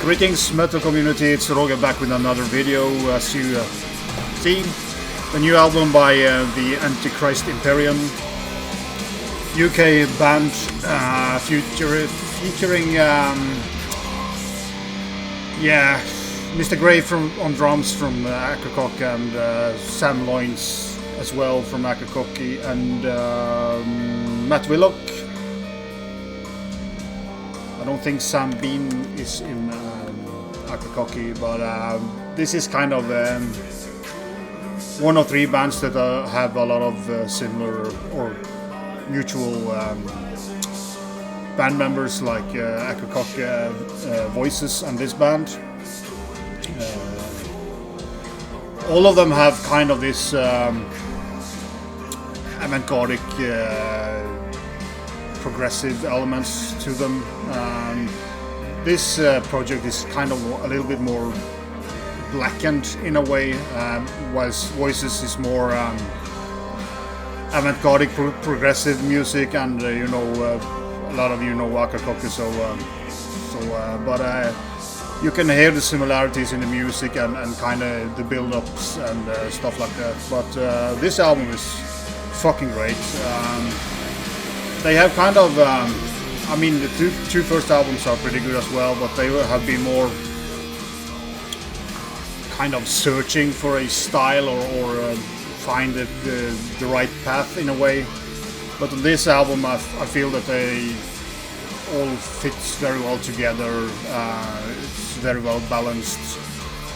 Greetings metal community, it's Roger back with another video. As you see, the new album by the Antichrist Imperium, UK band, featuring Mr. Gray on drums from Akakok, and Sam Loins as well from Akakok, and Matt Willock. I don't think Sam Bean is in Akakok, but this is kind of one of three bands that have a lot of similar or mutual band members, like Akakok voices and this band. All of them have kind of this avant-garde progressive elements to them. This project is kind of a little bit more blackened in a way, whilst Voices is more avant-garde progressive music, and a lot of you know Akakok, but you can hear the similarities in the music and kind of the build-ups and stuff like that. But this album is fucking great. They have kind of, the two first albums are pretty good as well, but they have been more kind of searching for a style or find the right path in a way. But on this album, I feel that they all fits very well together. It's very well balanced.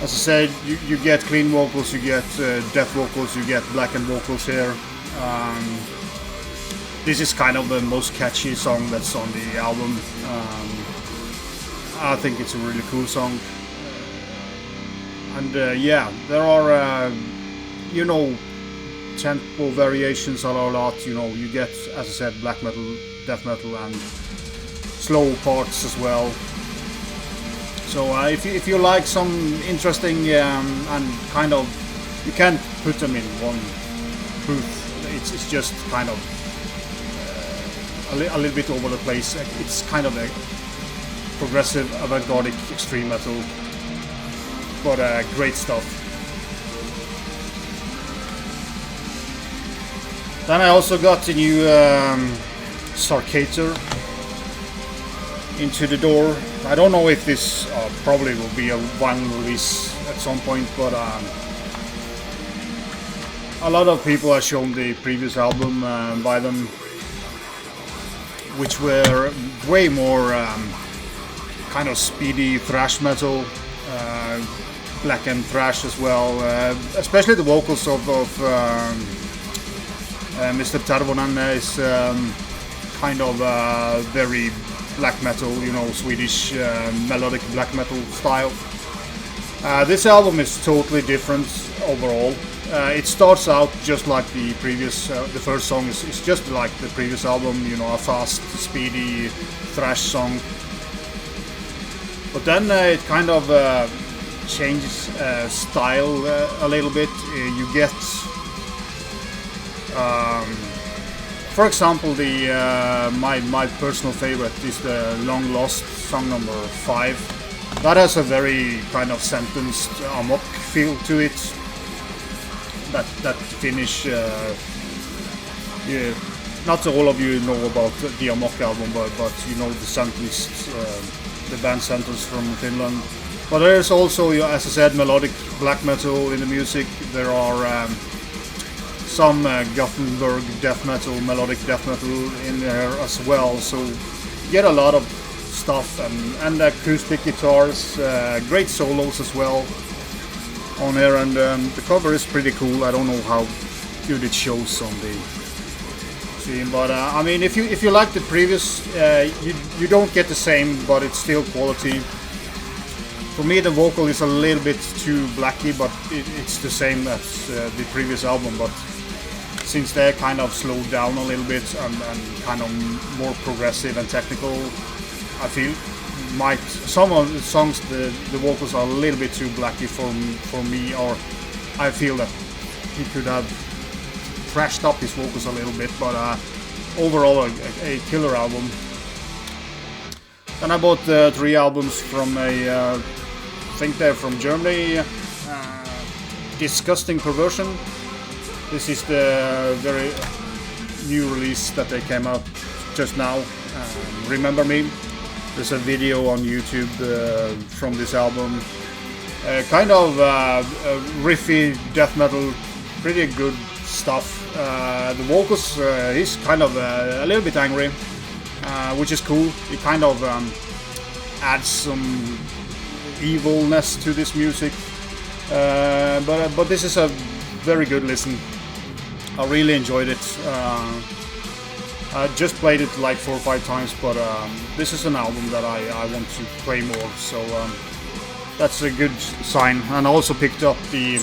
As I said, you get clean vocals, you get death vocals, you get blackened vocals here. This is kind of the most catchy song that's on the album. I think it's a really cool song. And there are tempo variations a lot. You get, as I said, black metal, death metal, and slow parts as well. So if you like some interesting and kind of, you can't put them in one booth. It's just kind of a little bit over the place. It's kind of a progressive avant-garde extreme metal, but great stuff. Then I also got the new Sarcator into the door. I don't know if this probably will be a vinyl release at some point, but a lot of people have shown the previous album by them, which were way more kind of speedy thrash metal, black and thrash as well, especially the vocals of Mr. Tarvonen is kind of very black metal, Swedish melodic black metal style. This album is totally different overall. It starts out just like the previous, the first song is just like the previous album, a fast, speedy thrash song. But then it kind of changes style a little bit. You get, for example, the my personal favorite is the Long Lost song number 5. That has a very kind of sentenced amok feel to it. That finish, not all of you know about the Amok album, but the Sentenced, the band Sentenced from Finland. But there's also, as I said, melodic black metal in the music. There are some Gothenburg death metal, melodic death metal in there as well. So you get a lot of stuff, and acoustic guitars, great solos as well on here, and the cover is pretty cool. I don't know how good it shows on the scene, but if you like the previous, you don't get the same, but it's still quality. For me, the vocal is a little bit too blacky, but it's the same as the previous album. But since they're kind of slowed down a little bit and kind of more progressive and technical, I feel some of the songs the vocals are a little bit too blacky for me, or I feel that he could have thrashed up his vocals a little bit, but overall a killer album. Then I bought 3 albums from I think they're from Germany. Disgusting Perversion. This is the very new release that they came out just now. Remember Me. There's a video on YouTube from this album. Kind of riffy death metal, pretty good stuff. The vocals, he's kind of a little bit angry, which is cool. It kind of adds some evilness to this music. But this is a very good listen. I really enjoyed it. I just played it like 4 or 5 times, but this is an album that I want to play more, so that's a good sign. And I also picked up the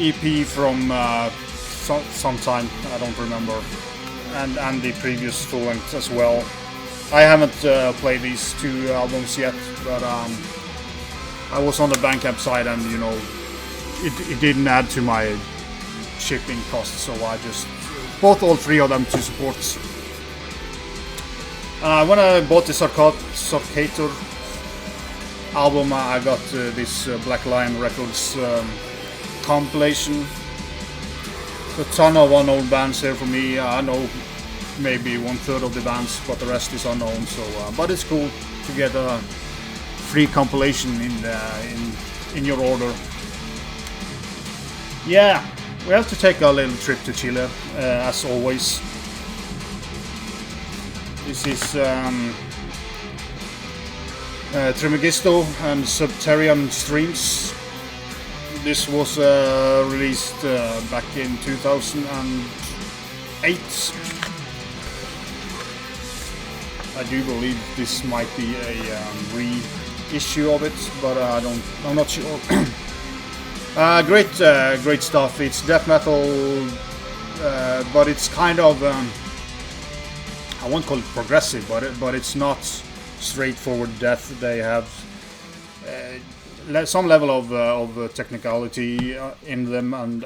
EP from sometime, I don't remember, and the previous full length as well. I haven't played these 2 albums yet, but I was on the Bandcamp side, and you know, it didn't add to my shipping costs, so I just bought all 3 of them to support. When I bought the Sarcator album, I got this Black Lion Records compilation. A ton of unknown bands here for me. I know maybe 1/3 of the bands, but the rest is unknown. So, but it's cool to get a free compilation in your order. Yeah, we have to take a little trip to Chile, as always. This is Trimegisto and Subterranean streams. This was released back in 2008. I do believe this might be a reissue of it, but I'm not sure. Great stuff. It's death metal, but it's kind of I won't call it progressive, but it's not straightforward death. They have some level of technicality in them, and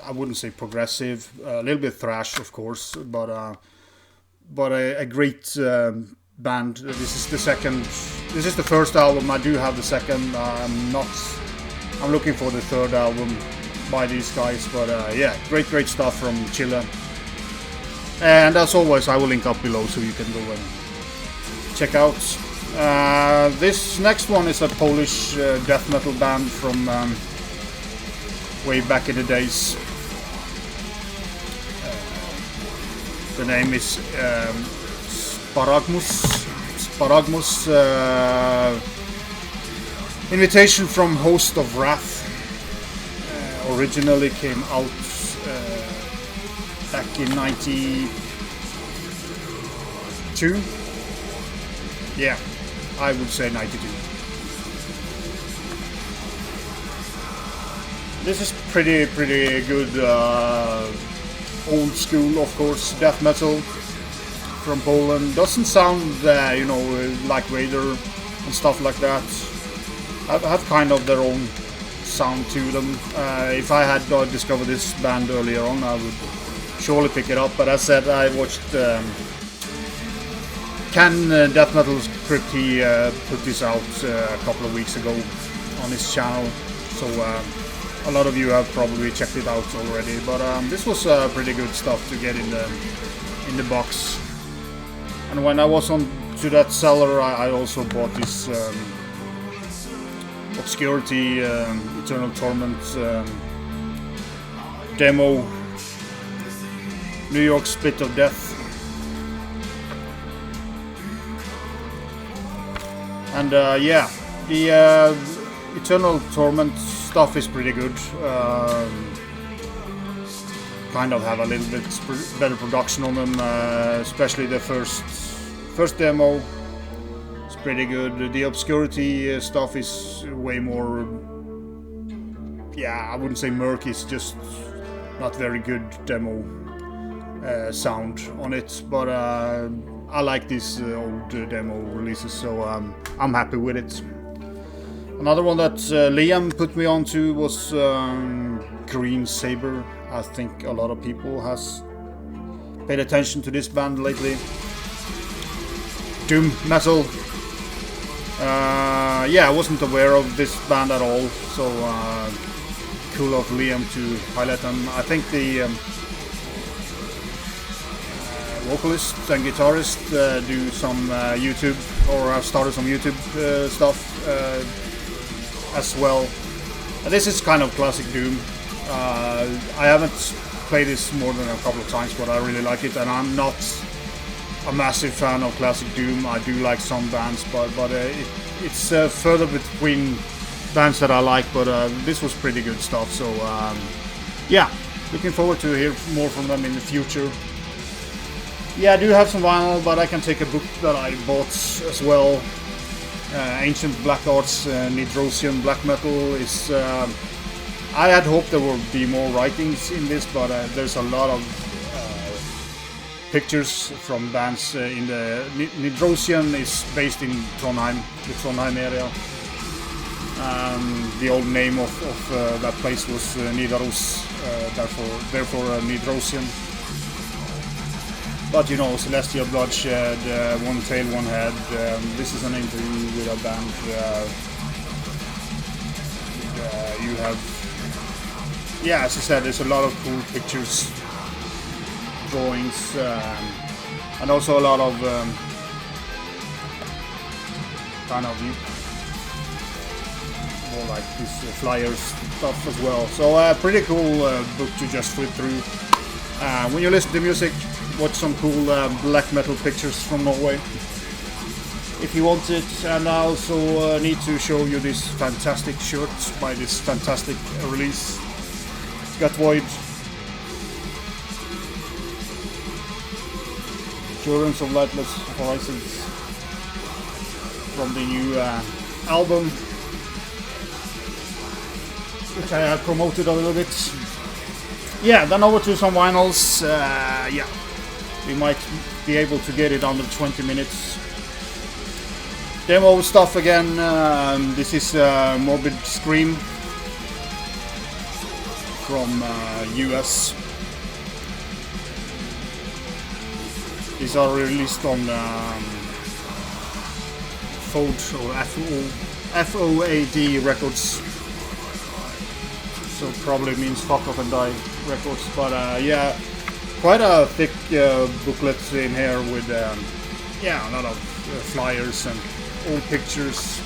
I wouldn't say progressive. A little bit thrash, of course, but a great band. This is the second. This is the first album. I do have the second. I'm looking for the third album by these guys, but yeah, great stuff from Chile. And as always, I will link up below so you can go and check out. This next one is a Polish death metal band from way back in the days. The name is Sparagmos. Invitation from Host of Wrath. Originally came out back in 92. Yeah, I would say 92. This is pretty good old school, of course, death metal from Poland. Doesn't sound you know, like Vader and stuff like that. Have kind of their own sound to them. If I had discovered this band earlier on, I would surely pick it up. But as said, I watched Can Death Metal Crypt. He put this out a couple of weeks ago on his channel, so a lot of you have probably checked it out already. But this was pretty good stuff to get in the box. And when I was on to that seller, I also bought this Obscurity Eternal Torment demo, New York Spit of Death. And yeah, the Eternal Torment stuff is pretty good. Kind of have a little bit better production on them, especially the first demo. It's pretty good. The Obscurity stuff is way more, yeah, I wouldn't say murky, it's just not very good demo sound on it, but I like these old demo releases, so I'm happy with it. Another one that Liam put me onto was Green Sabre. I think a lot of people has paid attention to this band lately. doom metal. Yeah, I wasn't aware of this band at all, so cool of Liam to highlight them. I think the vocalist and guitarist do some YouTube, or have started some YouTube stuff as well. And this is kind of classic doom. I haven't played this more than a couple of times, but I really like it, and I'm not a massive fan of classic doom. I do like some bands, but it's further between bands that I like, but this was pretty good stuff, so yeah, looking forward to hear more from them in the future. Yeah, I do have some vinyl, but I can take a book that I bought as well. Ancient Black Arts, Nidrosian Black Metal is... I had hoped there would be more writings in this, but there's a lot of pictures from bands in the... Nidrosian is based in Trondheim, the Trondheim area. The old name of that place was Nidaros, therefore Nidrosian. But you know, Celestial Bloodshed, One Tail, One Head. This is an interview with a band. You have, yeah, as I said, there's a lot of cool pictures, drawings, and also a lot of kind of more like these flyers stuff as well. So pretty cool book to just flip through. When you listen to music, watch some cool black metal pictures from Norway if you want it. And I also need to show you this fantastic shirt by this fantastic release, Gut Void. Children's of Lightless Horizons, from the new album, which I have promoted a little bit. Yeah, then over to some vinyls. Yeah, we might be able to get it under 20 minutes. Demo stuff again. This is Morbid Scream from US. These are released on FOAD or FOAD Records. So probably means Fuck Off and Die Records. But yeah, quite a thick booklet in here with yeah, a lot of flyers and old pictures.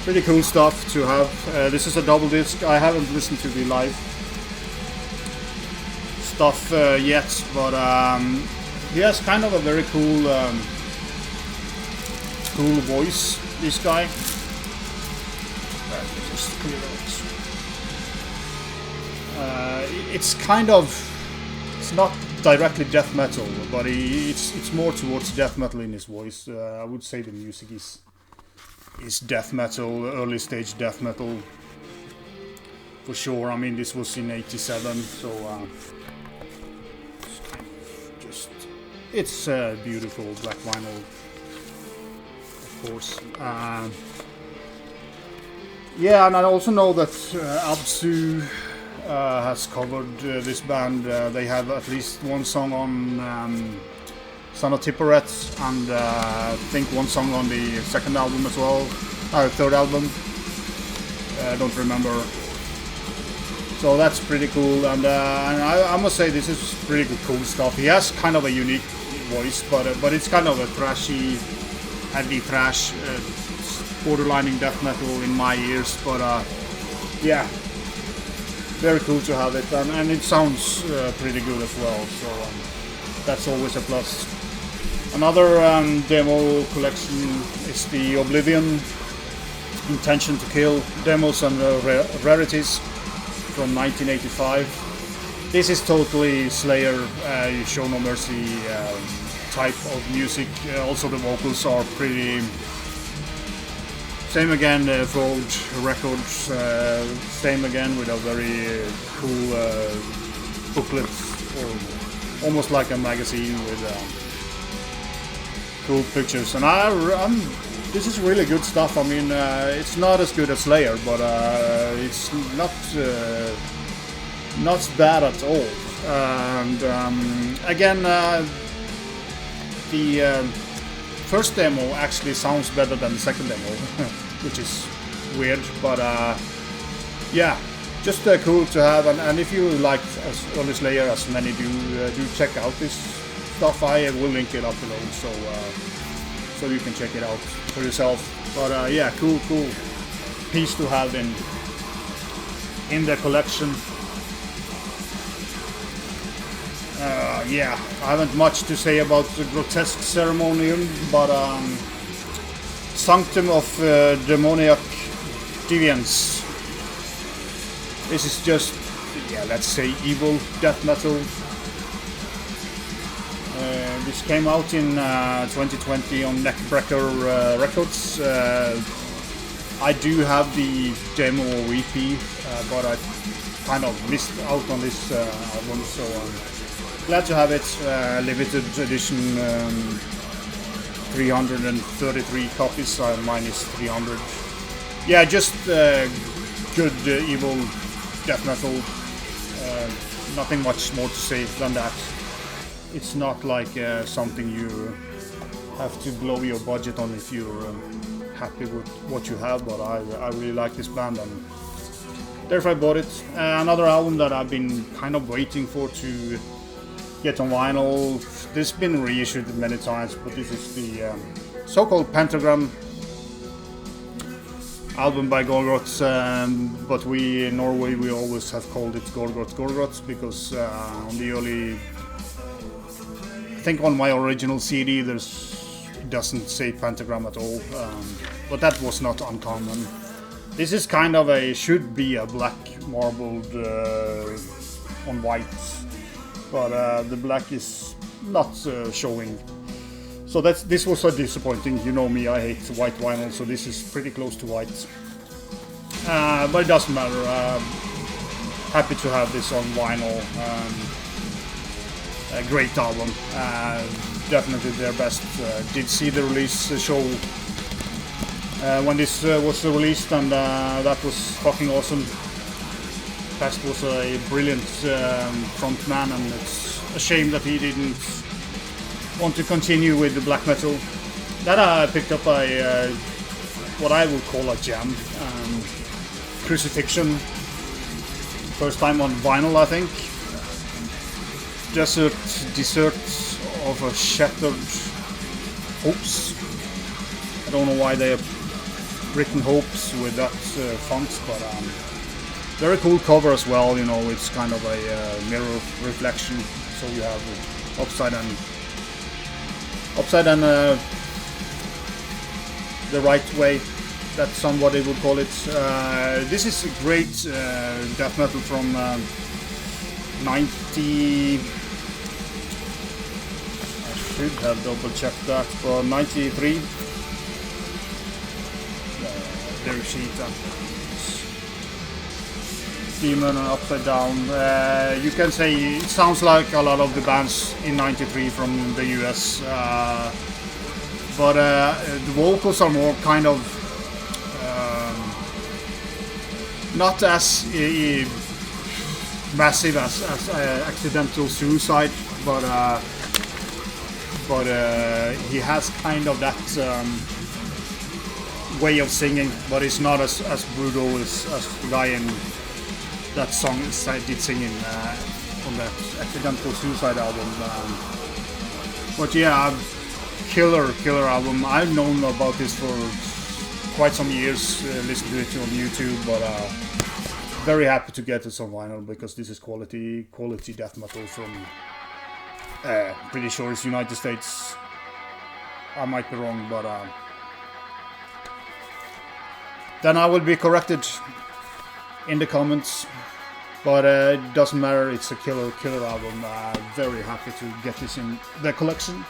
Pretty cool stuff to have. This is a double disc. I haven't listened to the live stuff yet, but he has kind of a very cool cool voice, this guy. Just clear out. It's kind of, it's not directly death metal, but it's more towards death metal in his voice. I would say the music is death metal, early stage death metal for sure. I mean, this was in '87, so it's beautiful black vinyl, of course. Yeah, and I also know that Absu has covered this band. They have at least one song on Son of Tipperet, and I think one song on the second album as well, third album. I don't remember. So that's pretty cool, and I must say this is pretty good, cool stuff. He has kind of a unique voice, but it's kind of a thrashy, heavy thrash, borderlining death metal in my ears. But yeah, very cool to have it, and it sounds pretty good as well. So that's always a plus. Another demo collection is the Oblivion Intention to Kill demos and rarities from 1985. This is totally Slayer, Show No Mercy type of music. Also the vocals are pretty... Same again, Fold Records, same again with a very cool booklet, or almost like a magazine with cool pictures. And this is really good stuff. I mean, it's not as good as Slayer, but it's not bad at all. And again, the first demo actually sounds better than the second demo, which is weird, but yeah, just cool to have. And if you like Early Slayer, as many do, do check out this stuff. I will link it up below, so you can check it out for yourself. But yeah, cool piece to have in the collection. Yeah, I haven't much to say about the Grotesque Ceremonium, but Sanctum of Demoniac Deviance. This is just, yeah, let's say evil death metal. This came out in 2020 on Neckbreaker Records. I do have the demo EP, but I kind of missed out on this album, so glad to have it. Limited edition, 333 copies, minus 300. Yeah, just good evil death metal. Nothing much more to say than that. It's not like something you have to blow your budget on if you're happy with what you have, but I really like this band, and therefore I bought it. Another album that I've been kind of waiting for to get on vinyl. This has been reissued many times, but this is the so-called Pentagram album by Gorgoroth, but we in Norway we always have called it Gorgoroth because on the early, I think on my original CD it doesn't say Pentagram at all, but that was not uncommon. This is kind of should be a black marbled on white, but the black is not showing. So this was so disappointing. You know me, I hate white vinyl, so this is pretty close to white. But it doesn't matter. Happy to have this on vinyl. A great album. Definitely their best. Did see the release show when this was released, and that was fucking awesome. Pest was a brilliant frontman, and it's a shame that he didn't want to continue with the black metal. Then I picked up what I would call a jam, Crucifixion. First time on vinyl, I think. Desert of a Shattered Hopes. I don't know why they have written Hopes with that font, but very cool cover as well. You know, it's kind of a mirror reflection, so you have upside down the right way, that somebody would call it. This is a great death metal from 90. I should have double checked that, but 93. There you see it. Demon and Upside Down. You can say it sounds like a lot of the bands in 93 from the US, but the vocals are more kind of not as massive as Accidental Suicide, but he has kind of that way of singing, but it's not as brutal as the guy in that song did singing on that Accidental Suicide album. But yeah, killer album. I've known about this for quite some years, listened to it on YouTube, but very happy to get it on vinyl because this is quality death metal from pretty sure it's United States. I might be wrong, but then I will be corrected in the comments. But it doesn't matter, it's a killer album. Very happy to get this in the collection.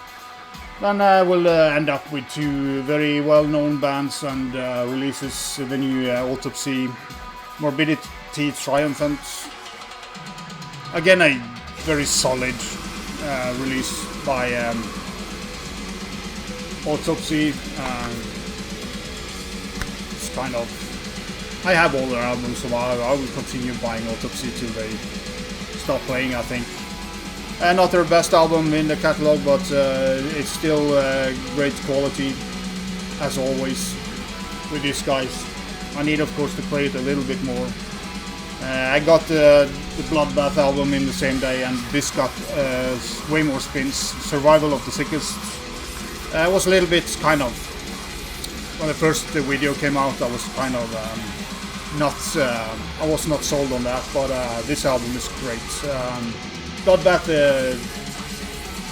Then we'll end up with two very well-known bands and releases. The new Autopsy, Morbidity, Triumphant. Again, a very solid release by Autopsy. It's kind of, I have all their albums, so I will continue buying Autopsy till they stop playing, I think. Not their best album in the catalog, but it's still great quality, as always, with these guys. I need, of course, to play it a little bit more. I got the Bloodbath album in the same day, and this got way more spins. Survival of the Sickest was a little bit kind of... When the first video came out, I was kind of I was not sold on that, but this album is great. Bloodbath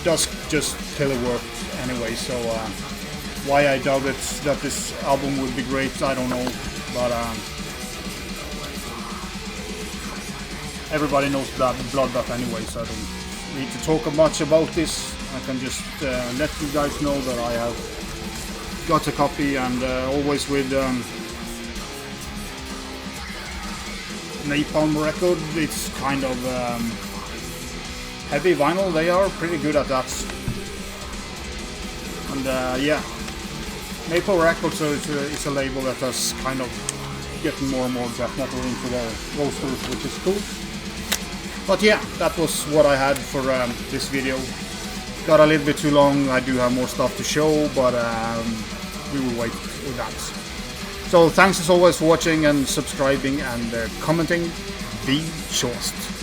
does just killer work anyway, so why I doubted that this album would be great, I don't know, but everybody knows Bloodbath anyway, so I don't need to talk much about this. I can just let you guys know that I have got a copy, and always with Napalm record, it's kind of heavy vinyl. They are pretty good at that. And yeah, Napalm Records is a label that has kind of getting more and more death metal into their rosters, which is cool. But yeah, that was what I had for this video. Got a little bit too long. I do have more stuff to show, but we will wait with that. So thanks as always for watching and subscribing and commenting. Be Chost.